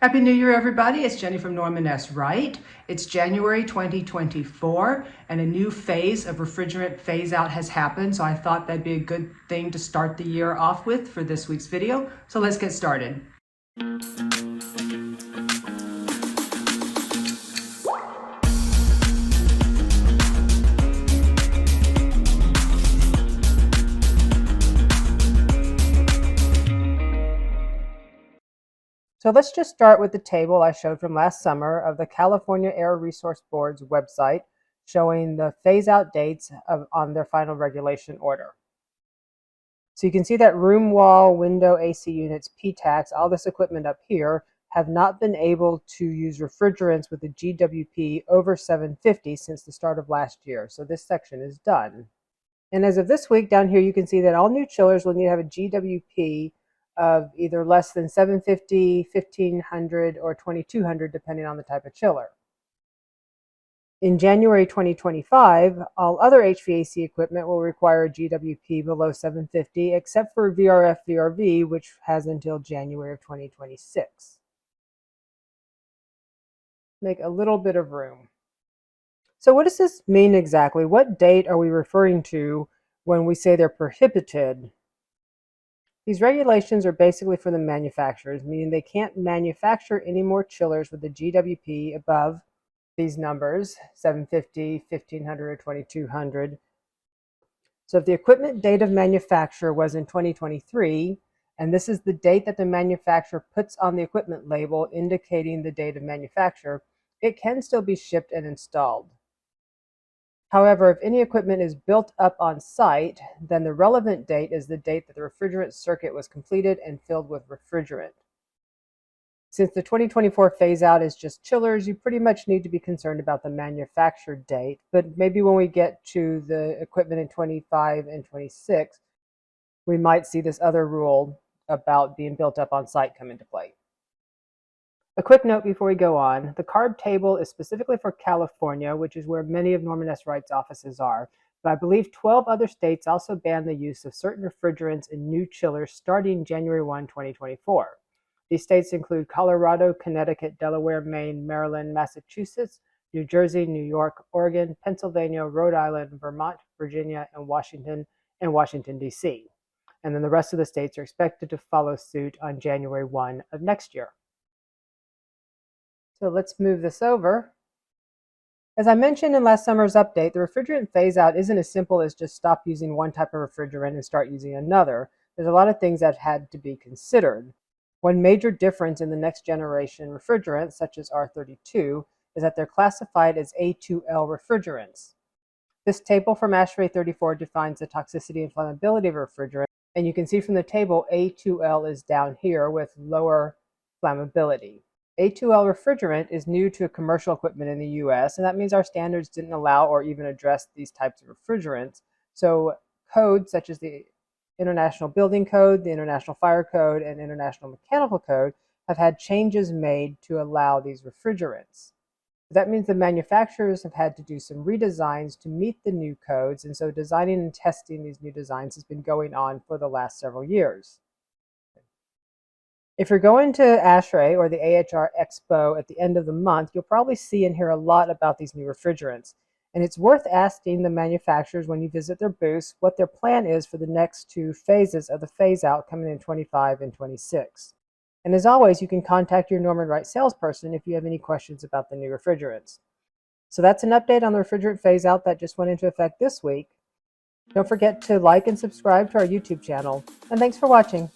Happy New Year, everybody. It's Jenny from Norman S. Wright. It's January 2024, and a new phase of refrigerant phase out has happened, so I thought that'd be a good thing to start the year off with for this week's video. So let's get started. So let's just start with the table I showed from last summer of the California Air Resource Board's website showing the phase-out dates on their final regulation order. So you can see that room wall, window, AC units, PTACs, all this equipment up here have not been able to use refrigerants with a GWP over 750 since the start of last year. So this section is done. And as of this week down here, you can see that all new chillers will need to have a GWP of either less than 750, 1500, or 2200, depending on the type of chiller. In January 2025, all other HVAC equipment will require a GWP below 750, except for VRF VRV, which has until January of 2026. Make a little bit of room. So what does this mean exactly? What date are we referring to when we say they're prohibited? These regulations are basically for the manufacturers, meaning they can't manufacture any more chillers with a GWP above these numbers, 750, 1500, or 2200. So if the equipment date of manufacture was in 2023, and this is the date that the manufacturer puts on the equipment label indicating the date of manufacture, it can still be shipped and installed. However, if any equipment is built up on site, then the relevant date is the date that the refrigerant circuit was completed and filled with refrigerant. Since the 2024 phase-out is just chillers, you pretty much need to be concerned about the manufacture date, but maybe when we get to the equipment in 25 and 26, we might see this other rule about being built up on site come into play. A quick note before we go on, the CARB table is specifically for California, which is where many of Norman S. Wright's offices are, but I believe 12 other states also ban the use of certain refrigerants in new chillers starting January 1, 2024. These states include Colorado, Connecticut, Delaware, Maine, Maryland, Massachusetts, New Jersey, New York, Oregon, Pennsylvania, Rhode Island, Vermont, Virginia, and Washington, D.C. And then the rest of the states are expected to follow suit on January 1 of next year. So let's move this over. As I mentioned in last summer's update, the refrigerant phase-out isn't as simple as just stop using one type of refrigerant and start using another. There's a lot of things that had to be considered. One major difference in the next generation refrigerants, such as R32, is that they're classified as A2L refrigerants. This table from ASHRAE 34 defines the toxicity and flammability of refrigerant, and you can see from the table A2L is down here with lower flammability. A2L refrigerant is new to commercial equipment in the US, and that means our standards didn't allow or even address these types of refrigerants. So codes such as the International Building Code, the International Fire Code, and International Mechanical Code have had changes made to allow these refrigerants. That means the manufacturers have had to do some redesigns to meet the new codes, and so designing and testing these new designs has been going on for the last several years. If you're going to ASHRAE or the AHR Expo at the end of the month, you'll probably see and hear a lot about these new refrigerants. And it's worth asking the manufacturers when you visit their booths what their plan is for the next two phases of the phase-out coming in 25 and 26. And as always, you can contact your Norman Wright salesperson if you have any questions about the new refrigerants. So that's an update on the refrigerant phase-out that just went into effect this week. Don't forget to like and subscribe to our YouTube channel. And thanks for watching.